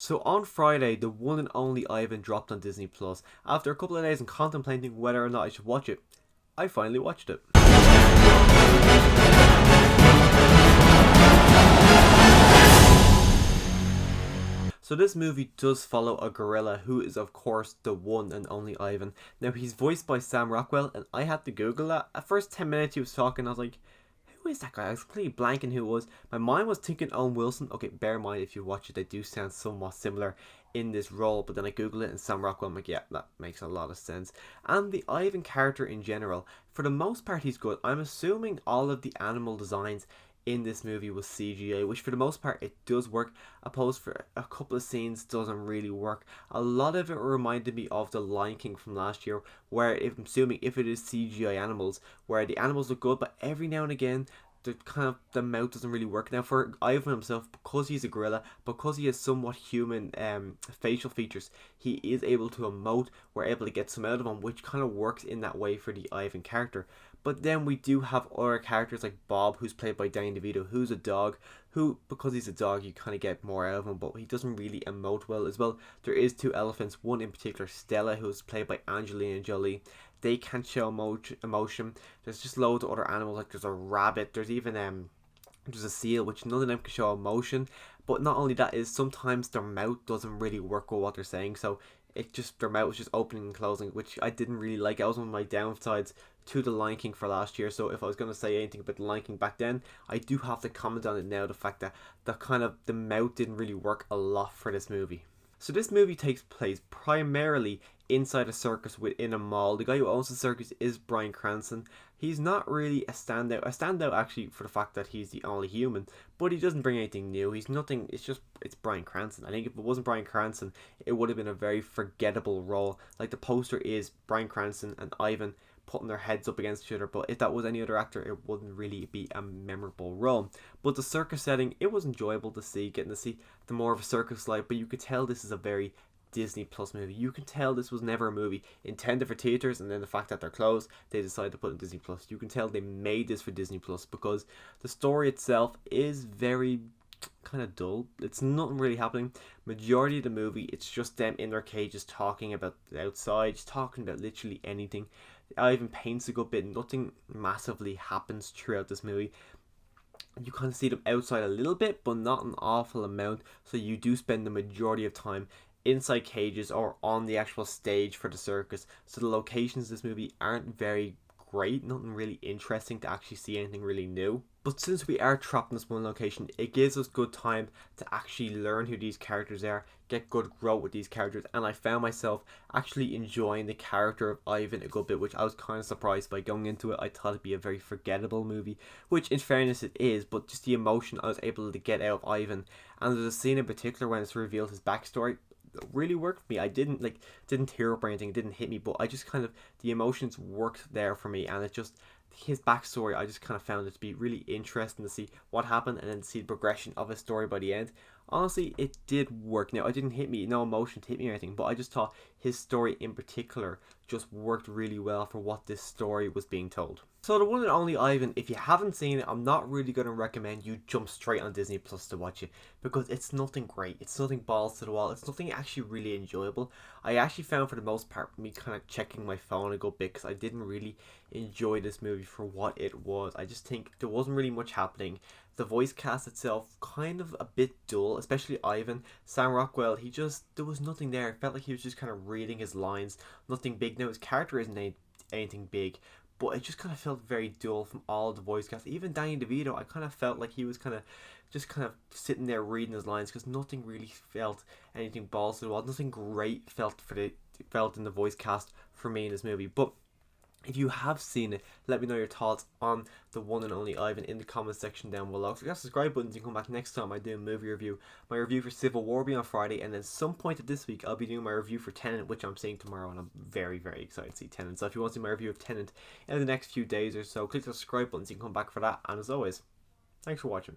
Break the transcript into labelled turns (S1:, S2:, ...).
S1: So on Friday, the one and only Ivan dropped on Disney Plus. After a couple of days and contemplating whether or not I should watch it, I finally watched it. So this movie does follow a gorilla who is of course the one and only Ivan. Now he's voiced by Sam Rockwell and I had to Google that. At first 10 minutes he was talking, I was like, who is that guy? I was completely blanking who it was. My mind was thinking Owen Wilson. Okay, bear in mind if you watch it, they do sound somewhat similar in this role. But then I Google it and Sam Rockwell, I'm like, yeah, that makes a lot of sense. And the Ivan character in general, for the most part, he's good. I'm assuming all of the animal designs in this movie was CGI, which for the most part it does work. Opposed for a couple of scenes doesn't really work. A lot of it reminded me of the Lion King from last year, where if I'm assuming if it is CGI animals, where the animals look good, but every now and again the mouth doesn't really work. Now for Ivan himself, because he's a gorilla, because he has somewhat human facial features, he is able to emote. We're able to get some out of him, which kind of works in that way for the Ivan character. But then we do have other characters like Bob, who's played by Danny DeVito, who's a dog, who, because he's a dog, you kind of get more out of him, but he doesn't really emote well as well. There is two elephants, one in particular, Stella, who's played by Angelina Jolie. They can't show emotion. There's just loads of other animals, like there's a rabbit, there's even there's a seal, which none of them can show emotion. But not only that, is sometimes their mouth doesn't really work with what they're saying, so it just, their mouth was just opening and closing, which I didn't really like. That was one of my downsides to the Lion King for last year. So if I was going to say anything about the Lion King back then, I do have to comment on it now, the fact that the mouth didn't really work a lot for this movie. So this movie takes place primarily inside a circus within a mall. The guy who owns the circus is Bryan Cranston. He's not really a standout. A standout actually for the fact that he's the only human, but he doesn't bring anything new. He's nothing. It's Bryan Cranston. I think if it wasn't Bryan Cranston, it would have been a very forgettable role. Like the poster is Bryan Cranston and Ivan putting their heads up against each other, but if that was any other actor, it wouldn't really be a memorable role. But the circus setting, it was enjoyable to see, getting to see the more of a circus life, but you could tell this is a very Disney Plus movie. You can tell this was never a movie intended for theaters, and then the fact that they're closed, they decided to put in Disney Plus. You can tell they made this for Disney Plus because the story itself is very kind of dull. It's nothing really happening. Majority of the movie, it's just them in their cages talking about the outside, just talking about literally anything. Ivan paints a good bit. Nothing massively happens throughout this movie. You kind of see them outside a little bit, but not an awful amount. So you do spend the majority of time inside cages or on the actual stage for the circus. So the locations of this movie aren't very great. Nothing really interesting to actually see anything really new. But since we are trapped in this one location, it gives us good time to actually learn who these characters are, get good growth with these characters, and I found myself actually enjoying the character of Ivan a good bit, which I was kind of surprised by. Going into it, I thought it'd be a very forgettable movie, which in fairness it is, but just the emotion I was able to get out of Ivan. And there's a scene in particular when it's revealed his backstory really worked for me. I didn't tear up or anything, it didn't hit me, but I just kind of, the emotions worked there for me, and it just, his backstory, I just kind of found it to be really interesting to see what happened and then see the progression of his story by the end. Honestly, it did work. Now, it didn't hit me, no emotion to hit me or anything, but I just thought his story in particular just worked really well for what this story was being told. So the one and only Ivan, if you haven't seen it, I'm not really going to recommend you jump straight on Disney Plus to watch it, because it's nothing great. It's nothing balls to the wall. It's nothing actually really enjoyable. I actually found for the most part me kind of checking my phone a good bit because I didn't really enjoy this movie for what it was. I just think there wasn't really much happening. The voice cast itself kind of a bit dull, especially Ivan. Sam Rockwell, there was nothing there. It felt like he was just kind of reading his lines, nothing big. Now his character isn't anything big, but it just kind of felt very dull from all the voice cast. Even Danny DeVito, I kind of felt like he was kind of sitting there reading his lines, because nothing really felt anything balls to the wall. Nothing great felt in the voice cast for me in this movie. But if you have seen it, let me know your thoughts on the one and only Ivan in the comment section down below. Click that subscribe button to come back next time I do a movie review. My review for Civil War will be on Friday, and then some point of this week I'll be doing my review for Tenet, which I'm seeing tomorrow, and I'm very, very excited to see Tenet. So if you want to see my review of Tenet in the next few days or so, click the subscribe button so you can come back for that. And as always, thanks for watching.